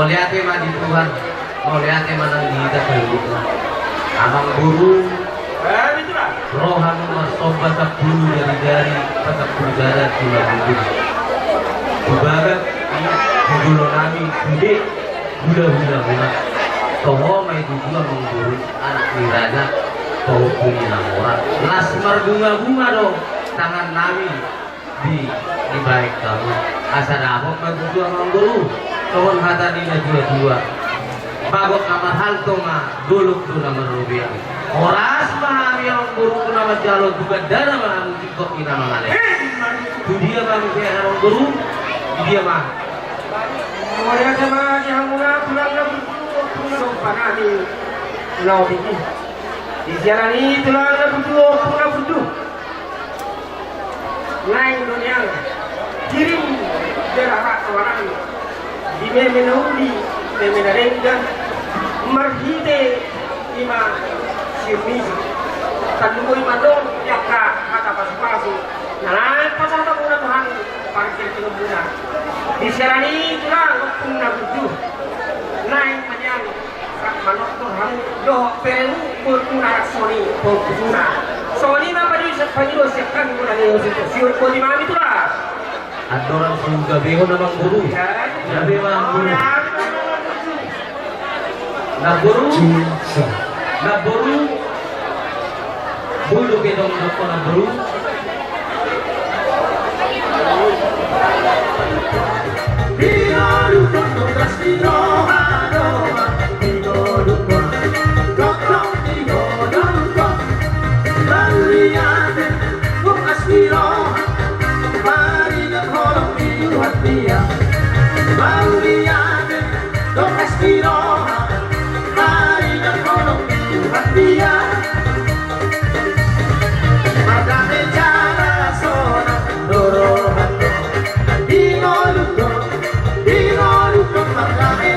lihat mah di Tuhan, mau lihat mana kita dulu. Abang guru, rohan sobat bulu dari pasak budara gula bulu. Bubagat gula nami gede gula. Toho mai dua mengguru anak niraja toho punya orang. Las bunga dong tangan nami di baik kamu. Asal apa mengguru mengguru. Kawan hata dina dua. Bagok nama hal toma duluk tu nama rupiah. Oras mah yang guru tu nama jalur juga dana mah musik kok ina mangale. Tu dia mah musik orang guru, dia mah. Orang sama yang mula pulang panani pulau tinggi. Di jalan ini tulang pulau naik dunia kirim jarak orang di memenuli memenarengga marhide ima sirmi tanduko ima dong yaka kata pasu nah pasal tak guna Tuhan parkir kilo guna di serani tulang punna buju naik panjang manok Tuhan doh pelu punna soni punna soni apa di sepanyol sekan guna ni siur kodi mami tulah Adoran surga beho nama guru. Nabi mah guru. Na guru. Bulu ke dong na guru. Dino luto, margame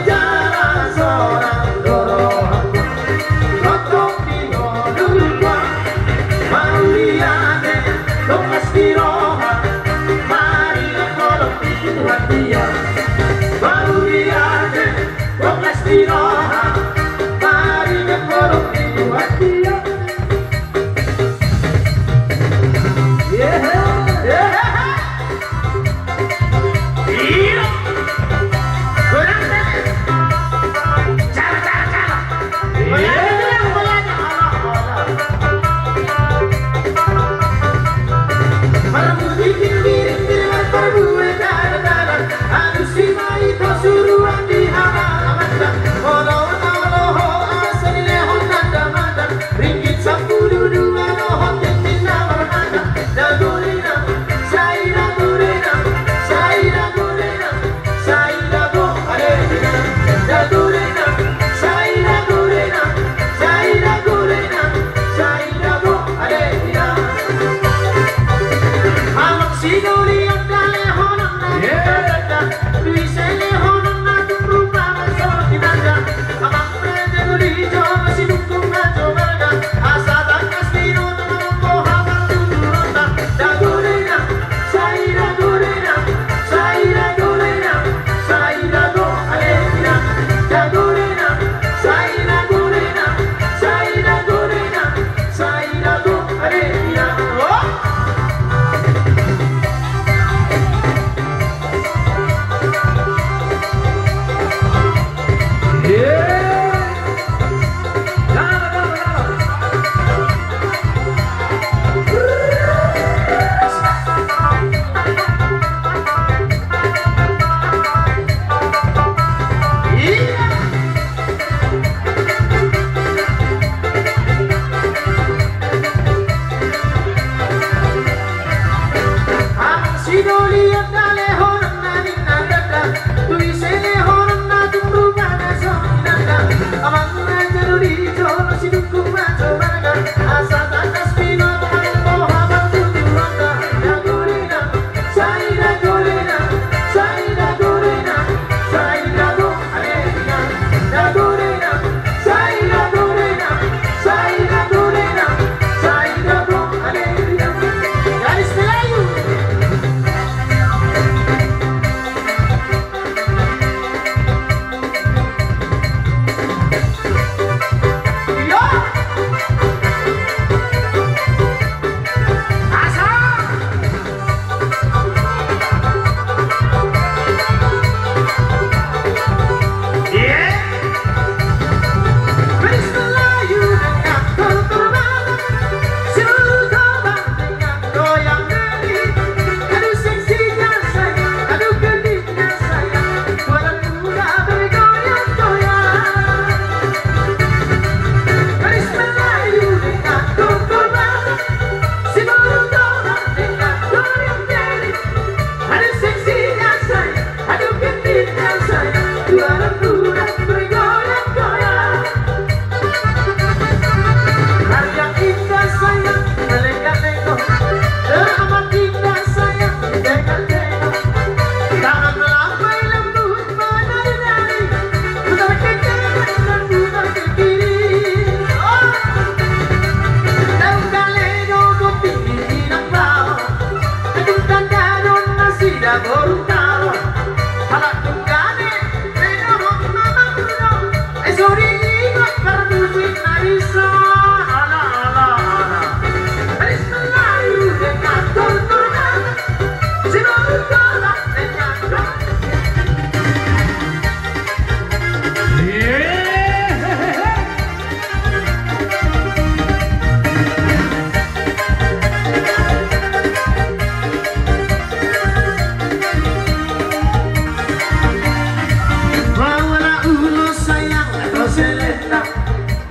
selendang,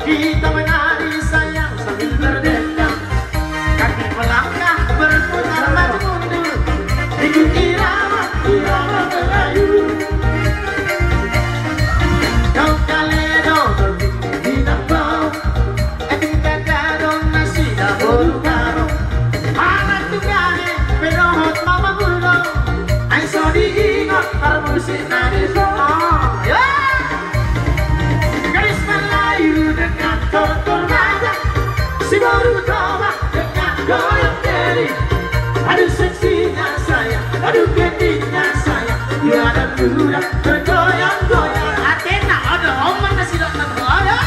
kita menari sayang sambil berdendang. Kaki melangkah berputar maju mundur, ikut irama Melayu. Kau kaledo berpindah bau, kita kadang nasi dahulu karo. Anak tungane penohot mama burdo, ay so diingat permusik nadi semua. Gadis Melayu dengan tutur nada, si baru coba dengan goyang diri. Aduh seksinya sayang, aduh gendinya sayang, dia dan muda bergoyang-goyang. Athena, ada oman nasi dokter ada.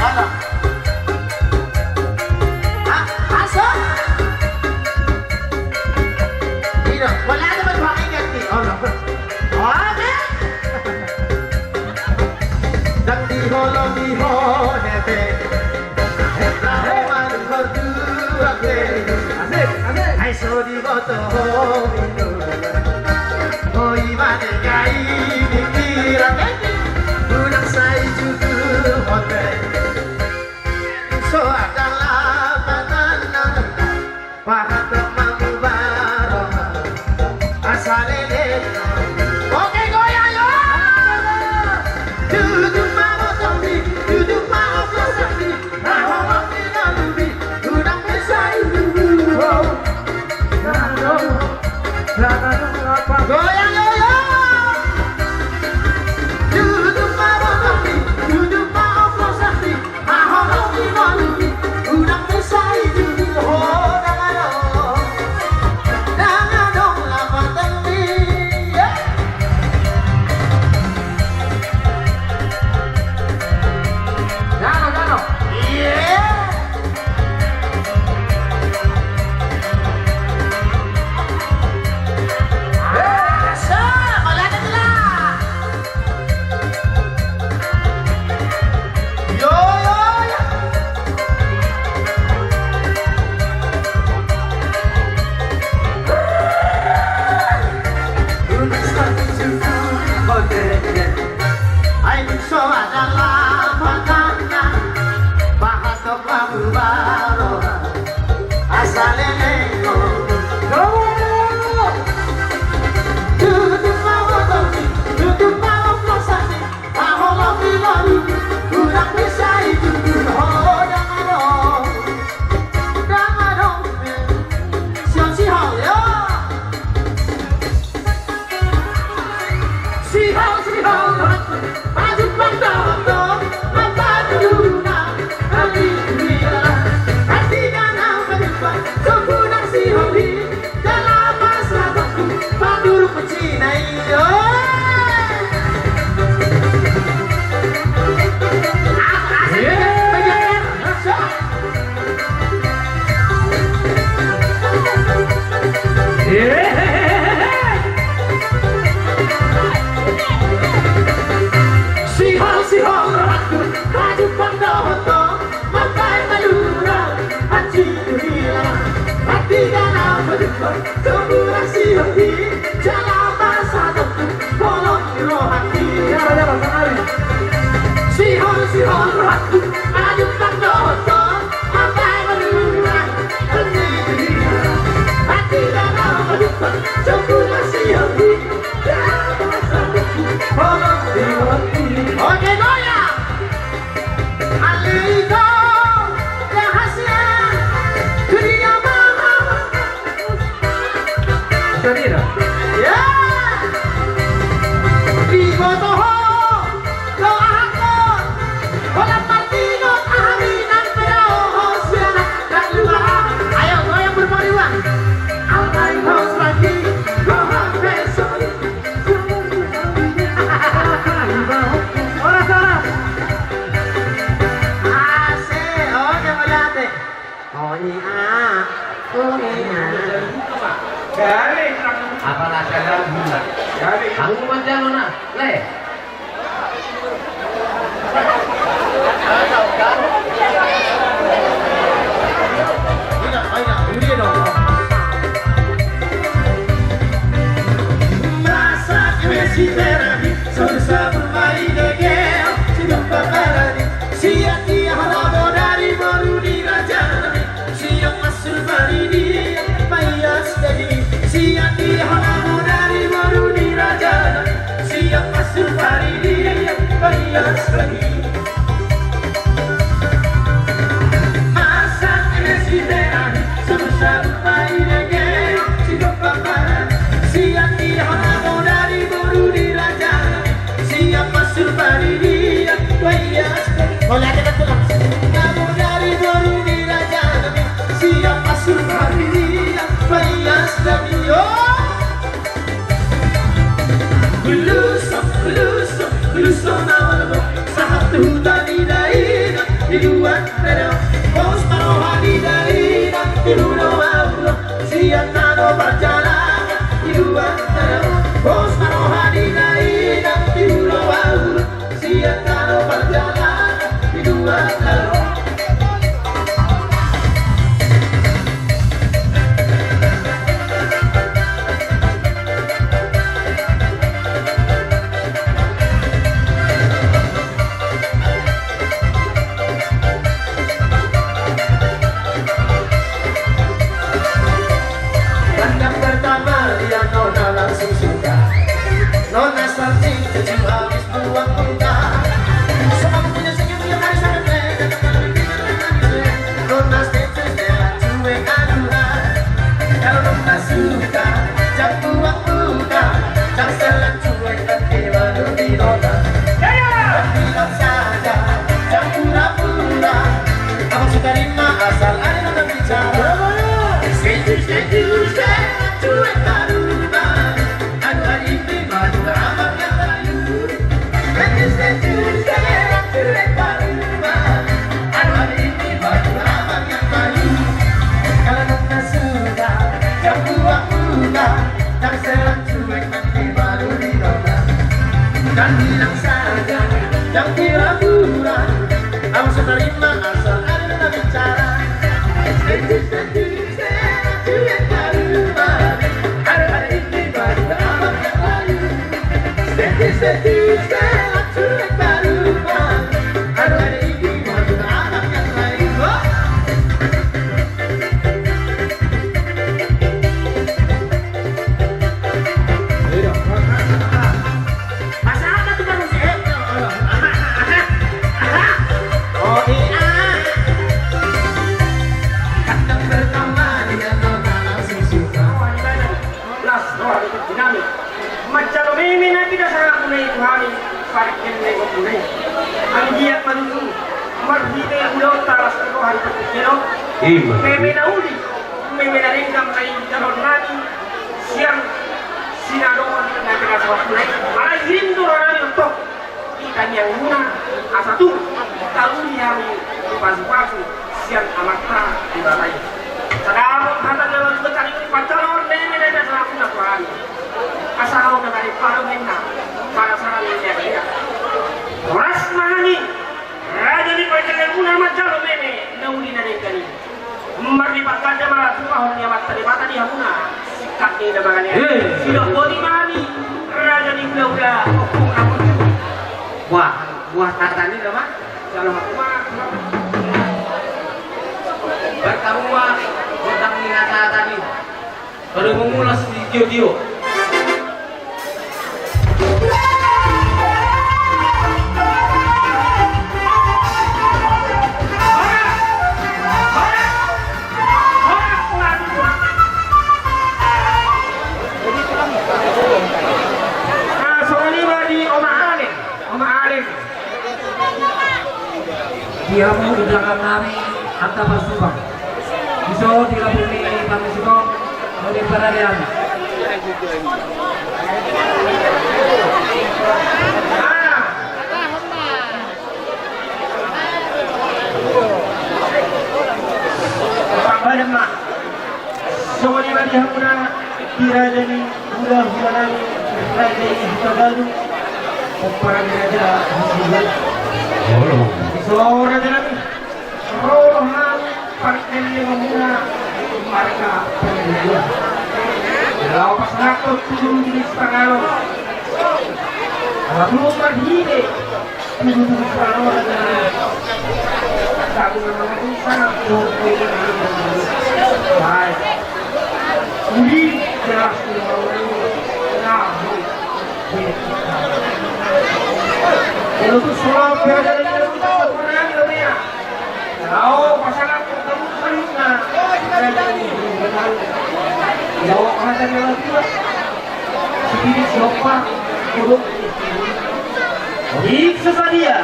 Halo. Masuk. Ini, wala naman pakinggan ni. Oh, no. Oke. Dan di ho nete. Rahman berdua ke. Asik, asik. Hai so di foto itu. Oh imane kai pikiran unang sai jutu hotel. So adalah mananan pahat mangubaro asalele. Oke goyang yo. Duduk mau tombi, duduk mau flosabi, mau finalubi, unang sai jutu. Goyang yo yo. Duduk mau tombi, duduk mau flosabi, mau finalubi, unang sai jutu. Oh dangadong lapatan ni. Jano. Yeah. Oke goyang. Aliko rahasia dunia mahal. Sharira. Ya. Di foto doaku. Bola partido ahlinan pero siana dan luar. Ayo goyang bermariwan. Alai house lagi. Gohang besok. Dari Apa naskah guna? dari Ang manjano na, le. Oleh kita pulang. Kamu dari baru dirajaan, siap masuk hari dia, bayas demi Lulusan awal mo sa hatutan ni Daina, Andero, bos parohani dari nanti dulu Allah, siatano perjalanan hidup Andero, bos parohani dari nanti dulu Allah, siatano perjalanan hidup Andero. Nona salting tujuh habis buang muda, sama punya senyum yang hari sangat lega. Nona status dia cuek aduan, kalau nona suka jangan buang muda, jangan selalu cuek nanti baru di nona. Bilang saja jangan pura-pura, abang suka rima asal ada nona bicara. Status cuek aduan, aduh hari ini baru abang yang lalu. Status cuek aduan, aduh hari ini baru abang yang lalu. Kalau nona suka jangan pura-pura, jangan selalu cuek nanti baru di nona. Dan bilang saja jangan pura-pura, abang suka rima asal ada nona bicara. Status cuek aduan, aduh hari ini baru abang yang lalu. Status cuek aduan, aduh hari ini baru abang yang lalu. Masalah tuh baru sih. Oh iya. Kadang pertama dia nona langsung suka. Las doa itu dinamik. Macam mimi na tidak sangat punai Tuhani parken nego punai. Anggiat manusu marhite ulo taras itu hari pertikino. Meme na uli, meme na ringgam na jalon nani siang sinadon na tidak sawas punai. Malah hirim tu orang untuk ikan yang muna asatu tahu yang dipasu-pasu siang amatna di balai. Sadar kata jalan becari pacaran meme na tidak salah punai Tuhani. Asal kau dari paru minna para sarang dia. Oras mahani raja di pajangan guna macam meme nauli nari kani. Mardi pakada malah suka hornya mata di mata dia guna sikat di dagangannya. Sudah bodi mahani raja di gula-gula. Wah tani dah mah. Kalau aku mah bertamu mah tentang minat tani. Baru mengulas di Tio. Dia mau di belakang kami atau pasubang. Bisa dilapuni kami suka oleh peralihan. Badan mak, semua di bawah hamuna dirajani bulan rajai tagalu, peperang raja hasilnya. Suara jalan, rohan parken yang hamuna marka penjual. Kalau pas nakut turun di setengah kalau belum marhine turun di setengah jalan. Aku memang sangat baik. Uli jelas kalau tu soal berada di dalam kita orang dunia. Kalau pasangan kamu terima, jawab kata dia lagi. Sedikit siapa buruk. Dik sesadia.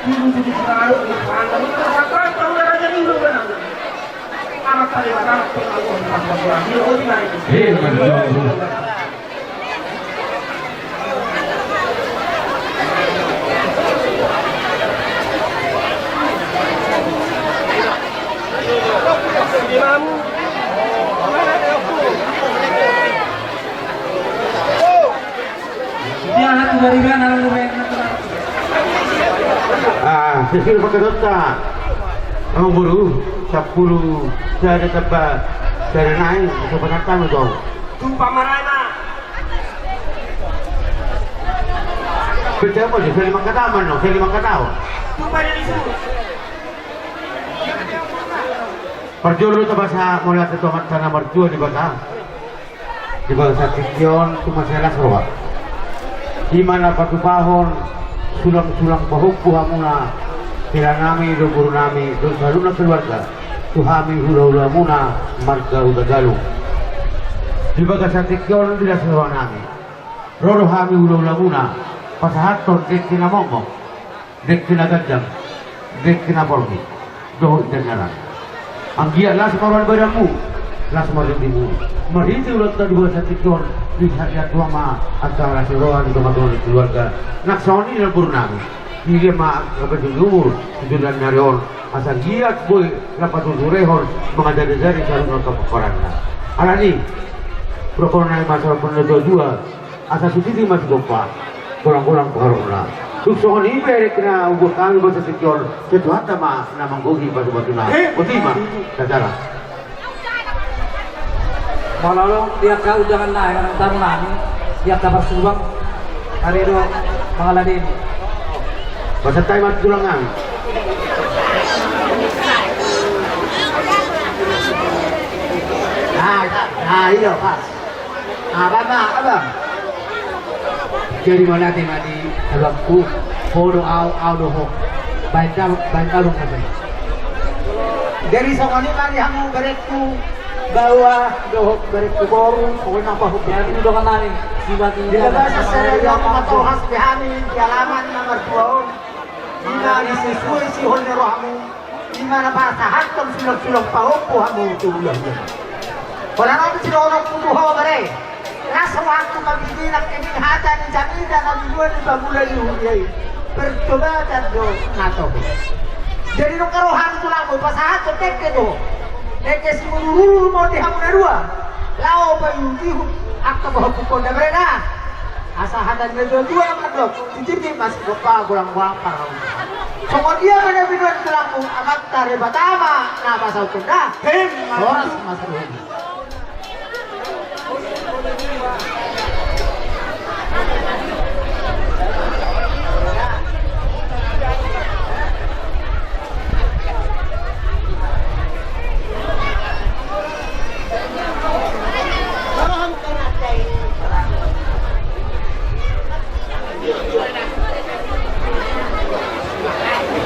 Dulu jadi selalu dipanggil tersakat tahu raja ini belum benar. Amat tadi masalah pengakuan pasal dia oh di mana itu? sesil pagkadota. Ang guru, 10 saya tebak dari naik sebenarnya dong. Tu pamarana. Kita mo di sila makataman no, sila makataw. Tu pada isu. Perjulu ta basa mula sa tomat sa nomor 2 di basa. Di basa tikyon tumaselas roa. Di mana patupahon sulang-sulang pahukuha muna kira nami do guru nami do saluna keluarga tuhami hula-hula muna marga udagalung. Di baga sa tikyon bila sa nami. Roro hami hula-hula muna pasahaton dek kina momok dek kina gajang dek kina porgi doh jangaran. Ang giya las kawan badamu las marindimu mariti ulat tadi dua satikon lihat ya tua ma antara siroan teman-teman keluarga nak soni dan purnami dia ma kapatid umur sudah nyarion asal giat boy lapat urehon mengadari-dari sarung kepekoran alani prokorna masalah penuh dua asal suci masih gopa kurang-kurang pengaruhna Tukso ni beri kena ubah kami bahasa sekian ketua tama nama gogi batu batu na. Otima, sacara. Malalong tiap kau jangan naik orang tamu nani tiap kabar subang hari itu mengaladin. Bahasa Thai mat tulangan. Iya pas. Abang. Jadi mana mati abangku foto au doho. Baik kalung apa? Dari songoni mari hamu berekku bawa doho berekku koru pokoknya apa hukum. Itu dokan nani sibati. Bila bahasa saya yang matau hasbihani di halaman nomor 2. Ina disesuai si holnya rohamu. Ina bahasa hatam sulung-sulung pahuku hamu tulang. Wala namin sila orang kumuha bare. Nasa waktu mabibinak kinihatan ng jamida na bibuan ni Bagulay Huliyay. Pertubatan do nato. Jadi nung karohan ito lang mo, pasahat ko teke do. Teke si mulurulu mo di hamon na dua. Lao pa yung tihong akta bahapukon na breda. Asahan na dua madok. Tijiti mas gopa gulang wapar. So kung dia manabinuan ito lang mo, amat tari batama na pasaw ko na. Oras mas ruhuli.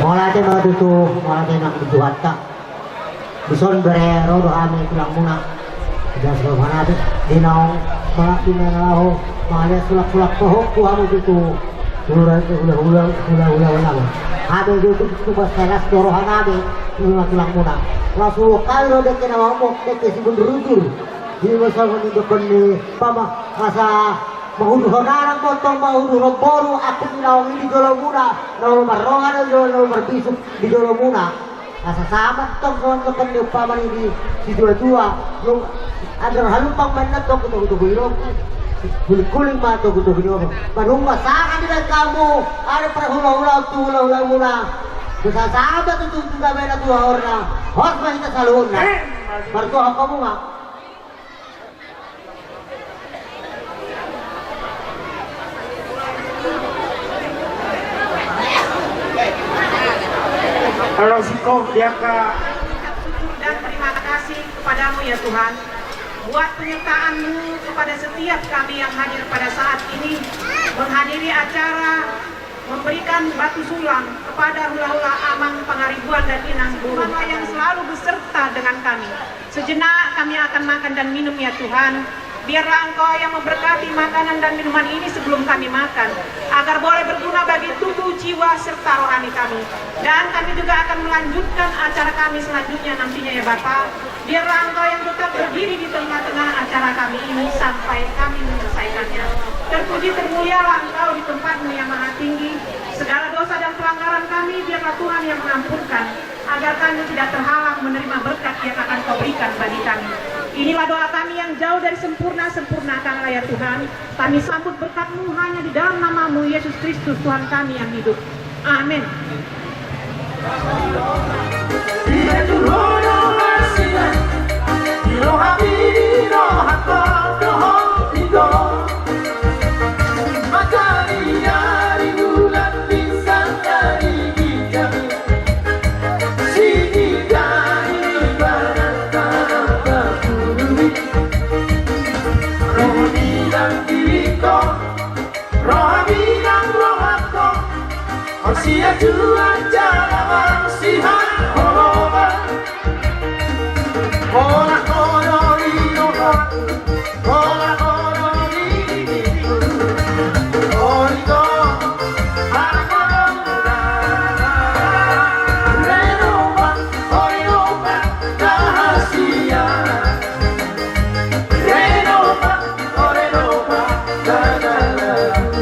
Mulai dari waktu itu, mulai dari nak berjuat tak, bison berero doa kami pulang muna, dan sebab mana tu, dinau, malak di mana lahu, malah sulak pohon kuamu itu, ulah. Ada itu bahasa dorohan ada, pulang muna. Lalu kalau dek kena ngomong, dek si bundur, di masa menunjukkan ni, pama masa mahuduh narang potong mahuduh boru aku minawang di jolo muna naul marrongan naul marbisuk di jolo muna asa sahabat tong kontokan ni upaman di si dua nung agar halumpang manat tong kutu bilog kuling ma tong kutu bilog panung masakan dengan kamu ada perhula-hula hula muna bisa sahabat itu juga beda dua orang hos mahita salun na martuha kamu nga. Kalau sikap dia ke dan terima kasih kepadamu ya Tuhan buat penyertaan-Mu kepada setiap kami yang hadir pada saat ini menghadiri acara memberikan batu sulang kepada hula-hula Amang Pangaribuan dan Inang Burung yang selalu beserta dengan kami. Sejenak kami akan makan dan minum ya Tuhan. Biarlah Engkau yang memberkati makanan dan minuman ini sebelum kami makan, agar boleh berguna bagi tubuh, jiwa, serta rohani kami. Dan kami juga akan melanjutkan acara kami selanjutnya nantinya ya Bapak. Biarlah Engkau yang tetap berdiri di tengah-tengah acara kami ini sampai kami menyelesaikannya. Terpuji termulialah Engkau di tempat-Mu yang maha tinggi. Segala dosa dan pelanggaran kami biarlah Tuhan yang mengampunkan, agar kami tidak terhalang menerima berkat yang akan Kau berikan bagi kami. Inilah doa kami yang jauh dari sempurna, sempurnakanlah ya Tuhan. Kami sambut berkat-Mu hanya di dalam nama-Mu Yesus Kristus Tuhan kami yang hidup. Amin. Sia Tuhan jalan sihan holoban Ola kodori nohan Ola kodori niku Oriko Harakodora Renova Orinoba Rahasia Renova Orinoba Dadalagu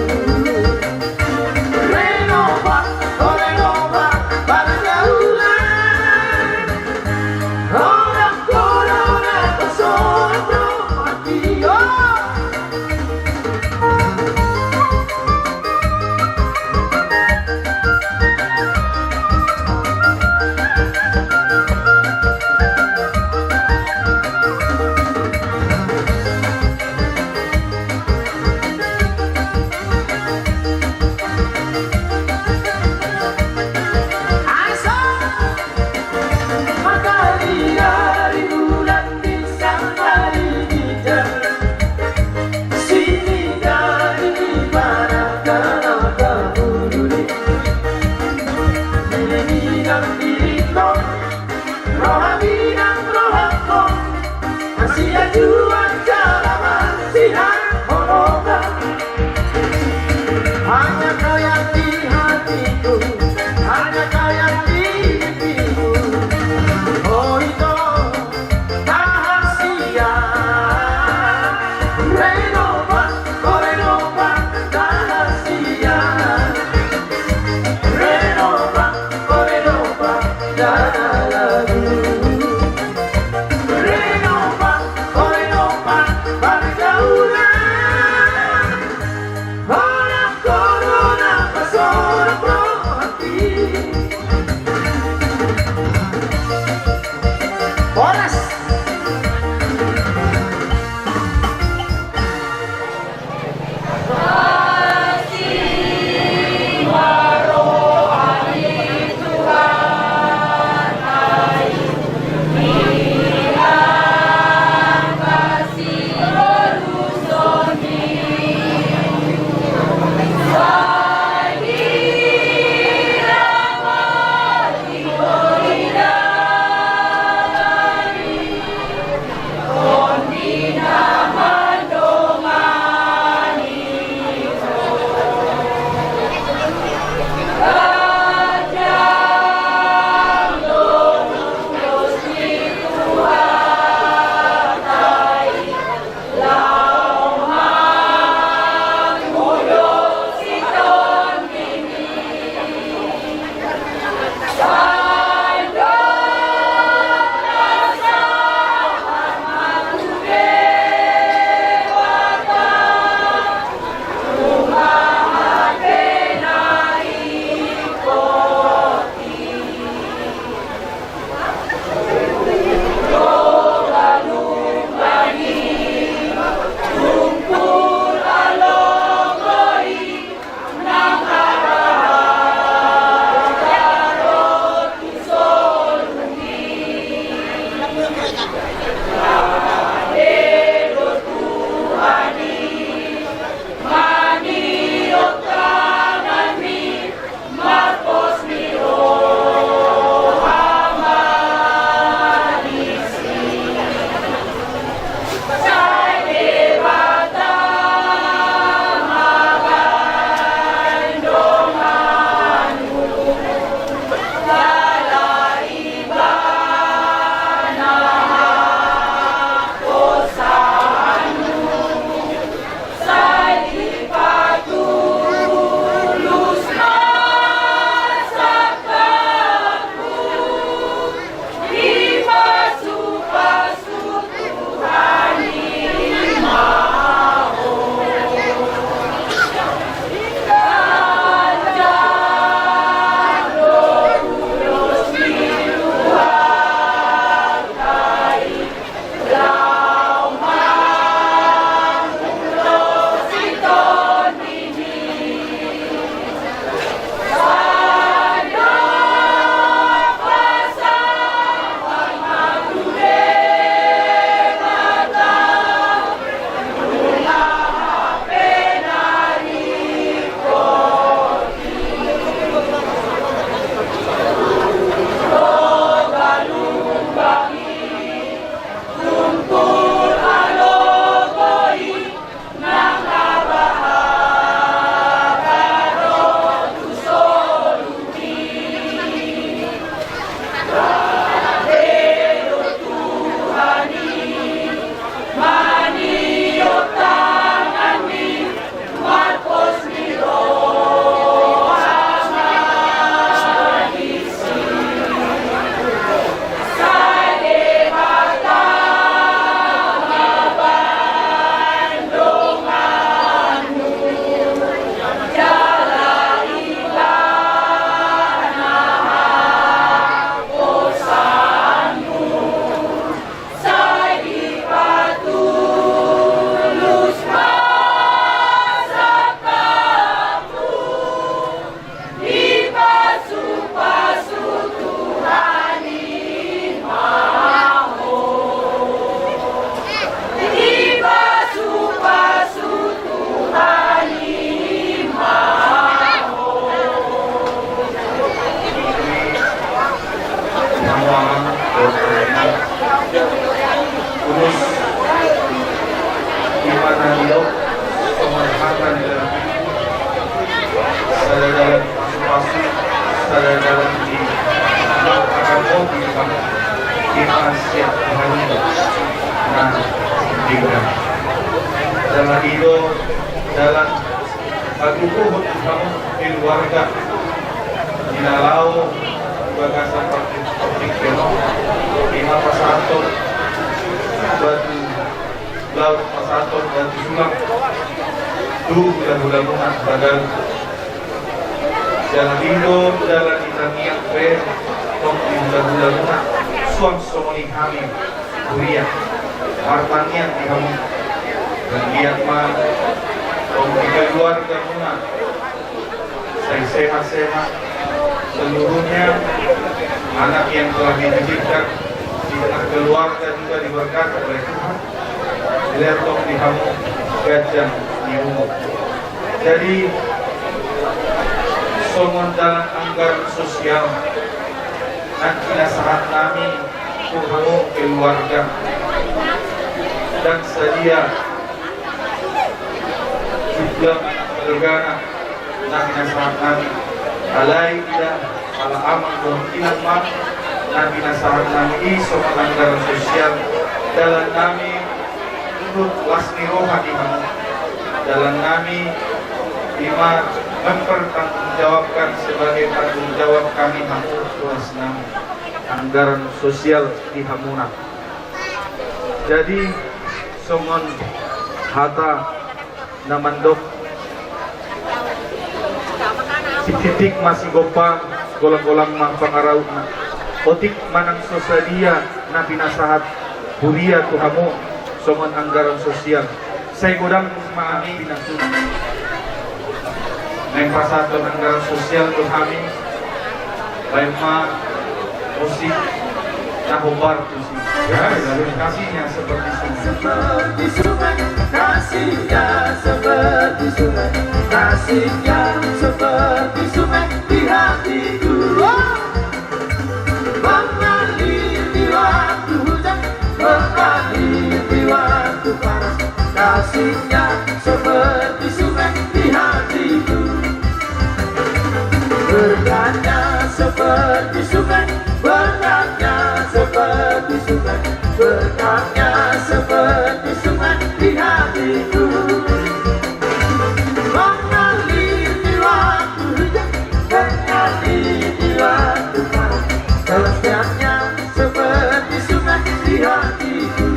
hanya kau yang di hatiku, hanya kau yang di mimpiku. Oh itu rahasia. Renova, oh Renova, rahasia. Renova, oh Renova, lagu. Renova, oh Renova, pergaulan. pemahaman terus gimana dia pemahaman dalam saya dalam masuk saya dalam di akan kopi kita siap hari nah juga dalam itu dalam aku pun kamu keluarga dinalau bagasan praktik keno lima pasator batu laut pasator batu sulam tu bulan-bulan bagal jalan itu jalan ditaniak pe tong di bulan-bulan suam somoni kami kuliah hartanya di kamu dan lihat mah tong di keluarga muna saya sehat-sehat seluruhnya anak yang telah dititipkan di tengah keluarga juga diberkati oleh Tuhan. Lihat tong di kamu gajah di umur. Jadi somon dalam anggaran sosial nanti saat kami kamu keluarga dan sedia juga bergana nanti saat kami alai tidak ala aman kemungkinan mak nabi nasahat nami iso anggaran sosial dalam nami untuk wasni rohani dalam nami lima mempertanggungjawabkan sebagai tanggung jawab kami tuas nami anggaran sosial di Hamuna. Jadi somon hata namandok titik masih gopang golang-golang mangpangarau otik manang sosadia nabi nasahat huria tuhamu somon anggaran sosial saya godang maami binasu neng pasaton anggaran sosial tuhami baik ma musik nahobar tusi kasihnya seperti sungai kasihnya seperti sungai kasihnya seperti sungai di hatiku mengalir di waktu hujan mengalir di waktu panas kasihnya seperti sungai di hatiku berkatnya seperti sungai berkatnya seperti sungai berkatnya seperti sungai di hatiku mengalir di waktu hujan mengalir di waktu panas berkatnya seperti sungai di hatiku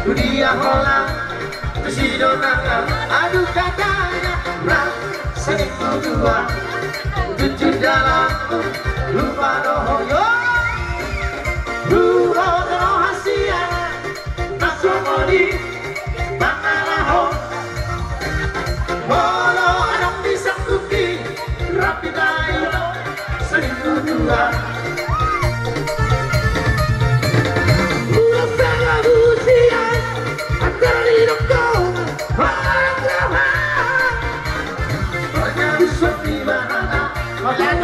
dunia holang kesidonangan aduh katanya satu dua tujuh dalamku lupa dohoyo lupa rahasia nasomodi mangalaho bolo anak disangkuti rapi tayo satu dua Banyak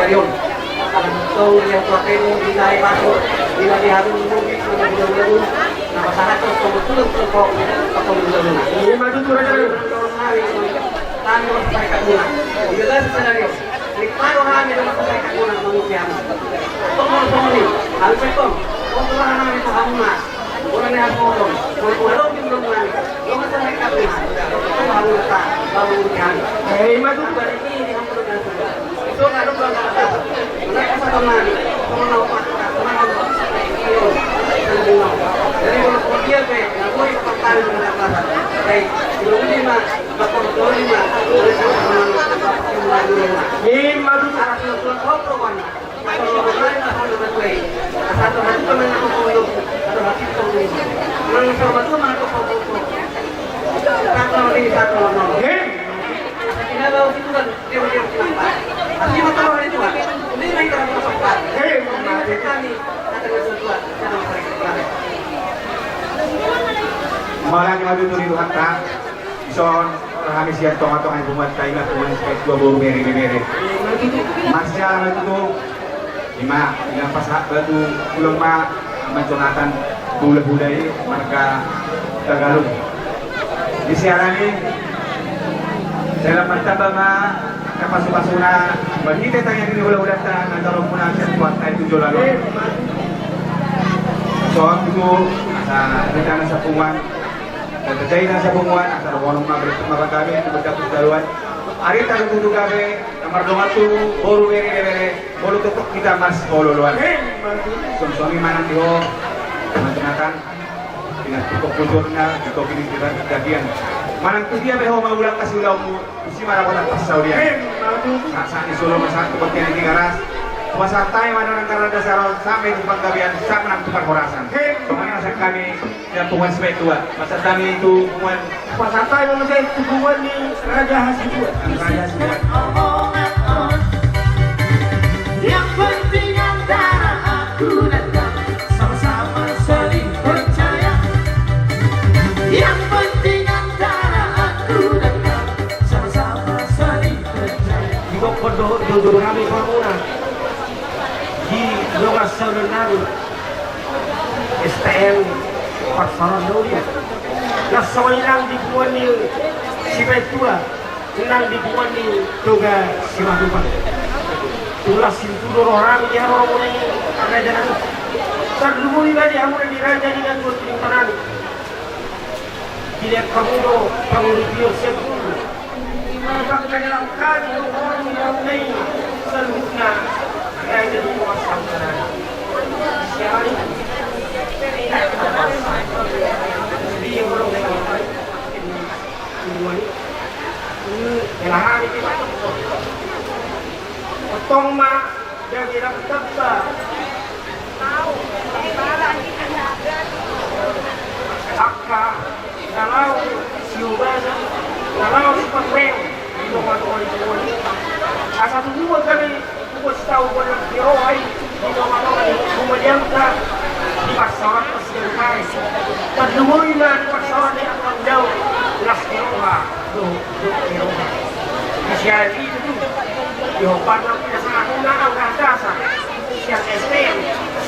Stadion. Betul yang protenu di naik masuk di lagi hari minggu bulan nama sangat terus betul kok atau bulan Ini maju tuh raja. kami mereka guna di dalam skenario kalau kami mereka guna mengupian tolong ini harus betul untuk anak itu hamas orang yang ngomong orang di belum lagi lo kata mereka guna itu harus kita lalu ujian Maju. dari ini hampir itu kalau mereka satu lagi kalau jadi kalau kemudian aku pertanyaan dengan apa baik belum lima bakal lima Ini maju. Malang maju tuh di Tuhan tak ison kami siap tong-tong yang buat Thailand pemain sepak dua bau mere masih alam itu tuh lima pas batu belum mak menconatan budaya mereka Tagalog di siaran ini dalam pertama mah kapasuna bagi kita yang ini ulah-ulah tak antara punah kuat itu jolalo soal itu rencana sapungan dan terjadi nasa bunguan asal wonong mabrik kami itu berdapat daluan hari tak tutup kami nomor 2 boru bere boru tutup kita mas bololuan suami mana dio macam dengan cukup kujurnya cukup ini kita kejadian mana tu dia beho mau ulang kasih ulang si marah kota pasau dia saat disuruh masak kebagian ini garas masa tay mana negara dasar sampai di panggabian sama nang tukar horasan kemana masa kami yang tuan sebaik tua masa kami itu tuan Pasata yang saya hubungan di Raja Hasibuan. Raja Hasibuan Yang penting antara aku dan kamu sama-sama saling percaya. Yang penting antara aku dan kamu sama-sama saling percaya. Jika jodoh kami panguna di luar serenang STM Pasaran Dolia. Nah, seorang dibuat di Sipai Tua, senang dibuat di Toga Simadupan. Tulas itu orang dia orang ini ada jalan. Terdumuli lagi kamu di raja dengan dua tingkatan. Dilihat kamu do pengurus sepuluh. Maka kita dalam kali orang yang lain seluruhnya ada di kawasan sana. Siapa ini? Dia belum dengan ini ini potong mak dan tidak tetap akka kalau siubana kalau seperti rem di rumah-rumah itu asal dua kali aku tahu pada diroai di rumah-rumah kemudian kita di pasaran persiapan dan lumurina di pasaran yang akan jauh las diroha diroha siapa itu dihobat tidak sangat mengenal dasar siap STM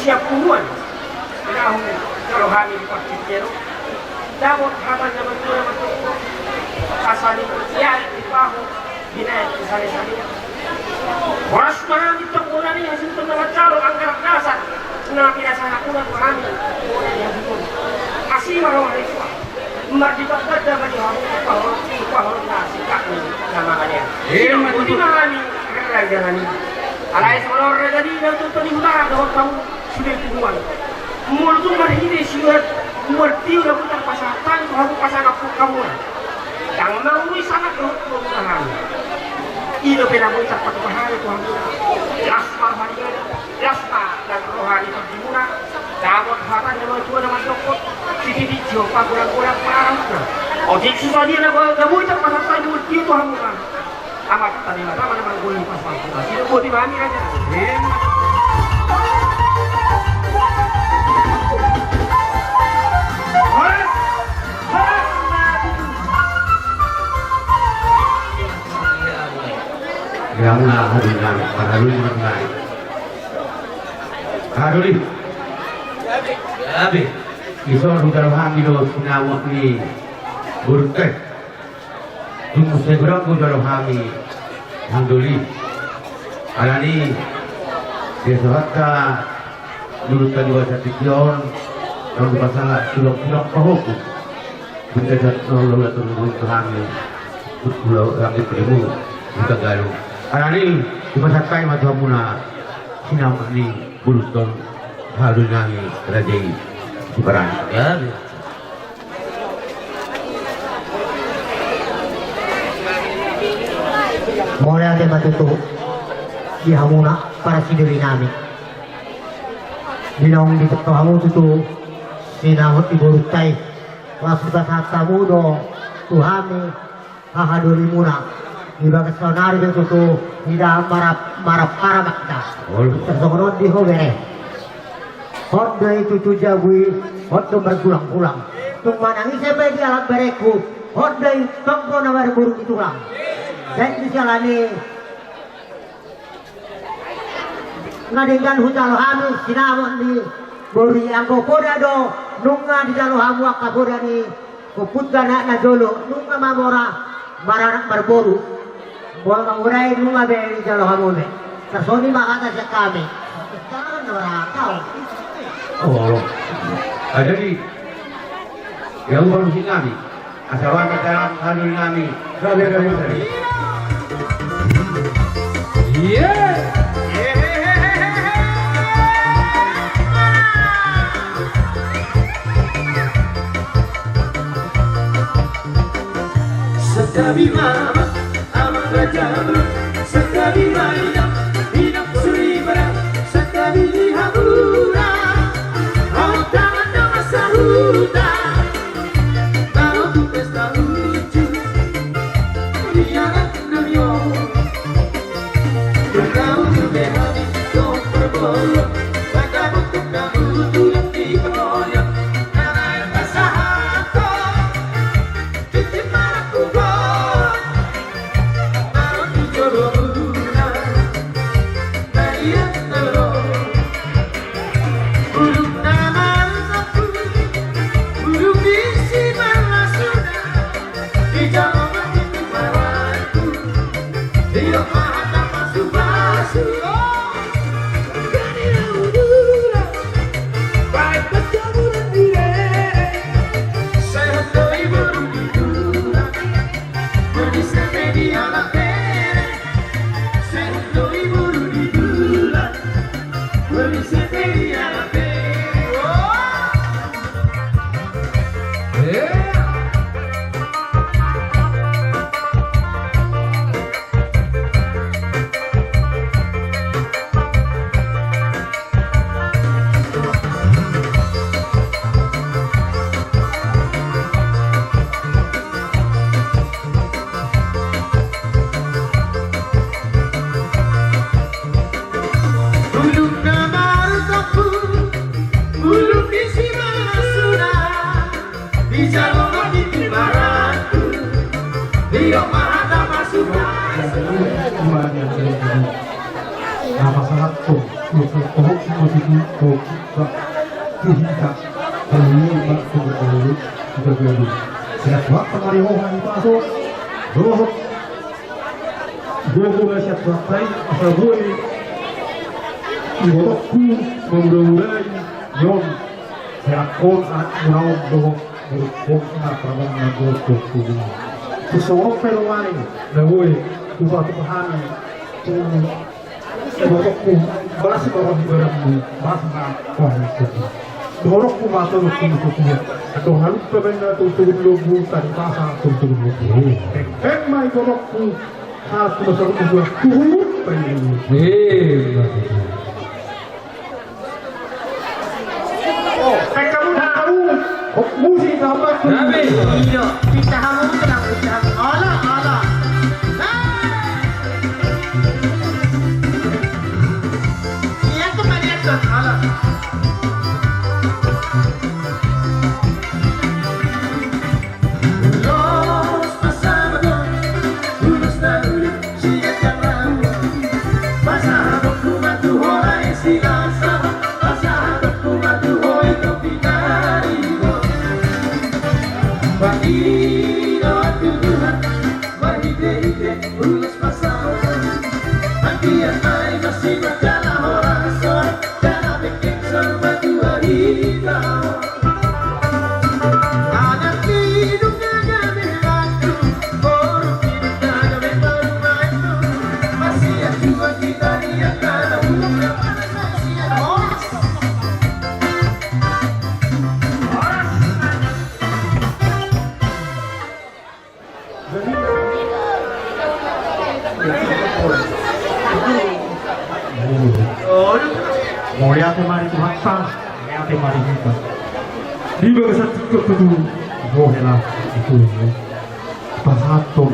siap puluhan tahu kalau kami di Pasir dapat katanya betul asal ya di bahu bina sari-sari waras mana itu pula ni hasil tengah calon anggaran dasar nah tidak sangat pula kami boleh yang betul asih malah itu Mak dibaca dengan bahwa nasi kami nama dia. Ini di mana ni? Kerja ni. Alai semua orang jadi dan tu terlibat dengan kamu sudah tujuan. Mulut tu berhenti sihat, mulut dia dah putar pasatan, kamu pasang aku kamu. Yang mau ni sangat kemudahan. Ia pernah putar patu bahaya Tuhan. Lasma hari, lasma dan rohani terjemuna. Dapat hatan nama Tuhan nama dokot. Sisi jauh kurang-kurang parah. Ojek susah dia nak kamu itu pasal saya mulut dia Tuhan bukan. Amat tadi mana mana boleh pasal. Tidak boleh dipahami aja. Yang lah hari Haduli mengenai. Haduli. Abi, Iso sudah kami do sinawak ni burukeh. Tunggu seberang ku dalam kami. Haduli. Alani. Dia sebatka menurut kedua satikion. Kalau pasang sulok-sulok pahoku. Bunda satu lalu turun ke kami. Pulau langit ilmu buka galuh. Alani dipasakai macam muna sinawak ni burukton. Harus nami kerajaan Ciparan. ya. Mulai ada matutu di hamuna para siduri nami. Binong di teko hamu tutu sinawat ibu rutai. Waktu saat tamu do tuhami hahaduri muna. Di bagas sonari tutu tidak marap para makna. Tersokonon di hobere. Hot na itu jagui, hot na bergulang-gulang. Tung manangi sampai di alam bereku, hot na tongko na berburung itu lang. Dan di jalani ngadengkan hutan hamu sinawon di bori angko koda do nunga di dalam hamu akaboda ni kuputga na jolo nunga mamora maranak berboru. Bola mangurai nunga be di dalam hamu be. Tersoni makata sa kami. Sekarang narakau. Oh, jadi yang baru sih kami, asawan dalam halul kami, kami tadi. Setabi mama, amang rajabro, setabi maya, hidup suri barang, setabi hamura. Sahuda, kalau tu pesta lucu, dia nak nanya. Berkau berbelah di berbolo, pada bentuk kamu tulang di peroyak. Narai pasahaku, cuci maraku gol, malu di jolona, bayar telur, burung nama. Seseorang peluang dahulu ubah Tuhan dorokku balas orang beramu balas kuasa dorokku mata lukunya atau halus pembenda turun lubu tadi pasang turun lubu mai dorokku satu besar dua turun kamu tahu musik apa tuh? Iya, kita harus tenang, Allah. Iya kembali ke Allah. Los pasados, unos tarulos, si ya te hablamos, vas a Banino tuduhan mahide-hide ulas pasal Agian ay masih berjalan orang soal Cara bikin serba dua hitam Anak hidupnya gabe batu Orang hidupnya gabe baru-baru Masih ya juga kita lihat ada umumnya Masih ya Moriate mari Tuhan, moriate mari kita. Di bangsa tiktok itu, bohela itu. Pasaton,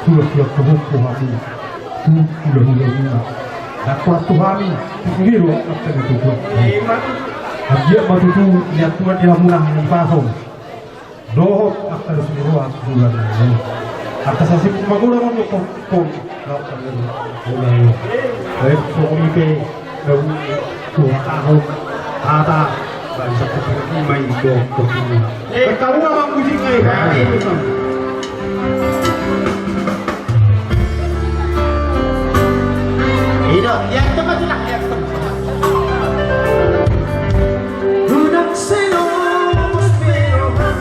sudah tiap tubuh kami, sudah hula. Dapat Tuhami, sendiri apa itu buat. Dia batu tu lihat Tuhan dia murah di pasong. Doh akan semua bulan ini. Atas hasil pembangunan untuk pom, mulai. Baik, komunitas dan dua tahun ada bangsa seperti main dokter ini. Bertahu abang kucing Hidup, yang tempat lah, yang tempat. Budak senos merohan,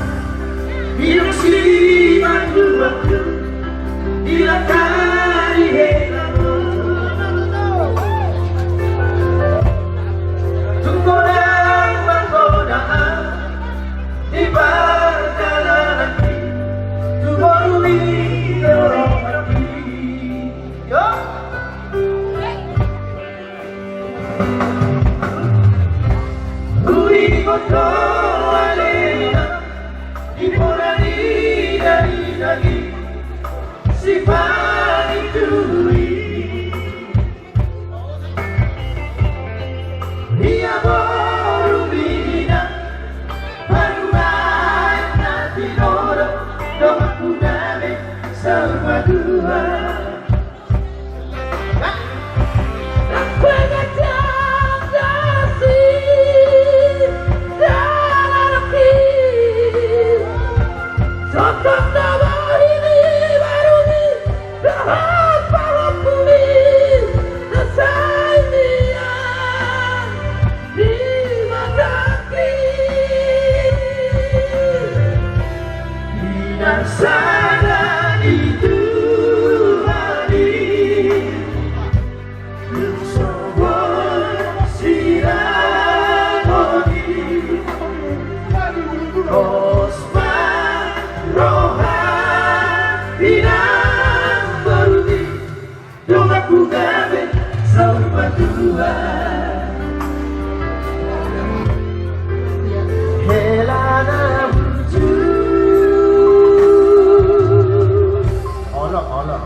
hidup siman dua-dua, dilakari helang. Tunggodaan bergodaan, di perjalanan ini, tuborumi dorong hati. Yo! Ui koto alena Ipurani dari dagi Sifani tui Ia boru bina Paruai nanti nodo Domaku dame sama dua Sana itu hadir Semua siragoni Osman Rohan Binang Barudi Domaku gabe sama Tuhan Helana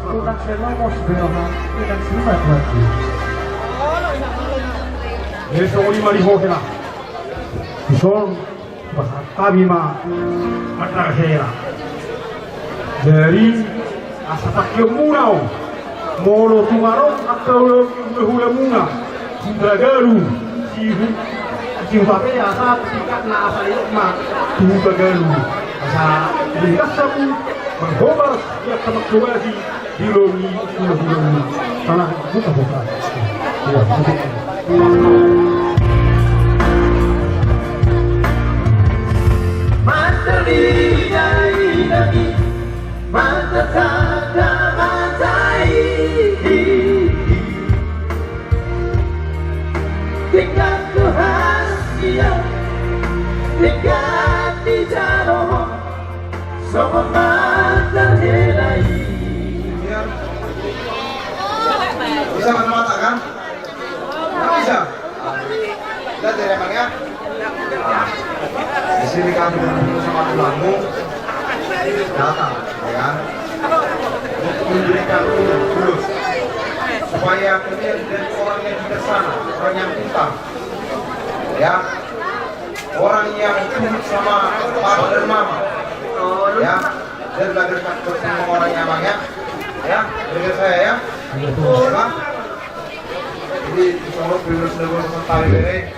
Kurang selamos berohan, kurang semat lagi. Yeso lima di hohela. Bison pasal kami mah matar hela. Dari asa takyo munau. Molo tumarong atau hula muna. Gagaru si bape asa tikat na asa ilma tu gagaru. Asa dikasamu bergobar setiap tempat kuasi dilomi tanah buka. Ya, mata lidai lagi, mata tanda matai, tingkat Tuhan dia, tingkat di jauh, semua mata helai. Bisa kan mata kan? Nggak bisa. Lihat dari emangnya. Di sini kami bertemu sama tulangmu datang, ya kan? Untuk memberikan tulus supaya kemudian dari orang yang bijaksana, orang yang pintar, ya, orang yang tunduk sama papa dan mama, ya, dan belajar ke semua orang yang emangnya, ya, dengar saya ya. Ya. Jadi insya Allah beliau sudah bersementara ini.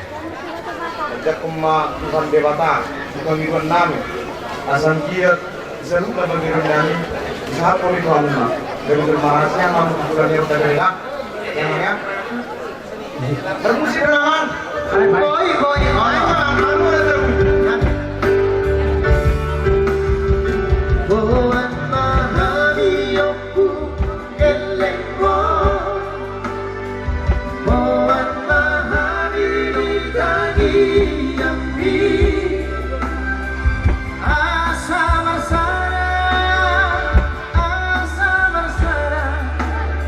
Sejak Tuhan Dewata, bukan Iwan Nami, Asam kiat seru na bagi rendani sa po ito ang mga dari bermarasnya kamu bulan yang terdekat yang ya bermusik naman Boy, Buwan mahaliyoku elengmo Buwan mahalilitagi yambi Asa marsara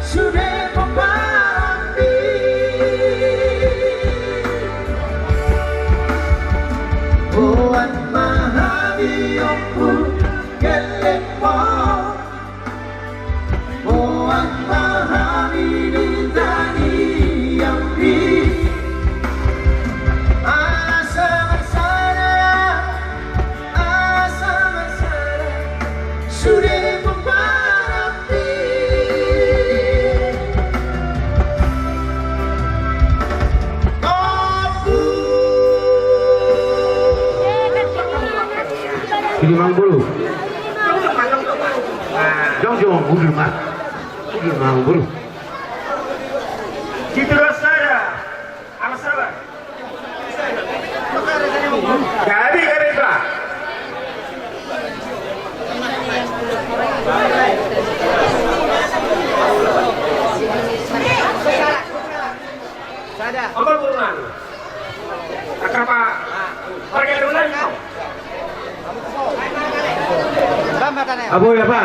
Sudah pembarambi Buwan mahaliyoku elengmo Buwan mahalilitagi yambi Asa marsara sudah membarati Ini mang bulu. Jong bulu mah. Ini mang bulu. Gitu saja. Apa sabar? Jadi kerja. Apa buruan? Apa? Pergi dulu kau. Aboy apa?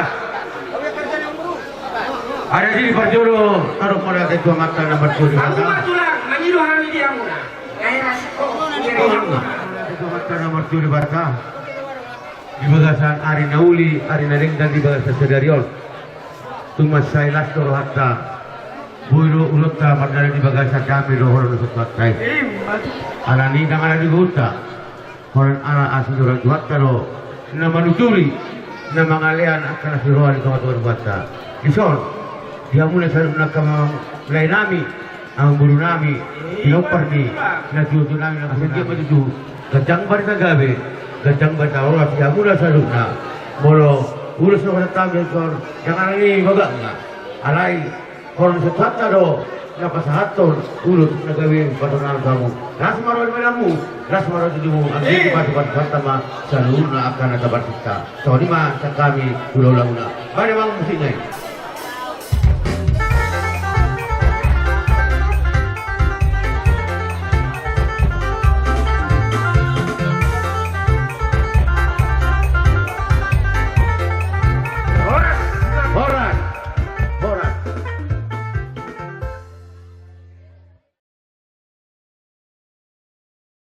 Ada di Parjolo, taruh pada ketua mata nomor 7. Aku matulah menyiru hari dia muna. Ketua mata nomor 7 di Barca. Di bagasan Ari Nauli, Ari Nareng dan di bagasan Sedariol. Tumas Sailas Toro Hatta. Buiro ulutta mandala di bagasan kami rohor nusut watai. Alani dengan ada di Guta. Koran ala asin orang Hatta lo. Nama nutuli. Nama ngalian akan asiroan di kawasan Hatta. Ison. Dia mulai selalu menakam mulai nami, ang buru nami, pinopar ni, najuto nami ng asin dia matutu. Gajang bar na gabi, gajang bar na oras, dia mulai selalu na. Molo, ulos na kata tabi kor, yang anak ini baga nga. Alay, koron sa tata do, napasahaton, ulos na gabi patunan kamu. Ras maron melamu, ras maron tujumu, ang hindi patupan tama sa luna akan natabar kita. So, lima sa kami, ulo lang na. Bari mang musiknya.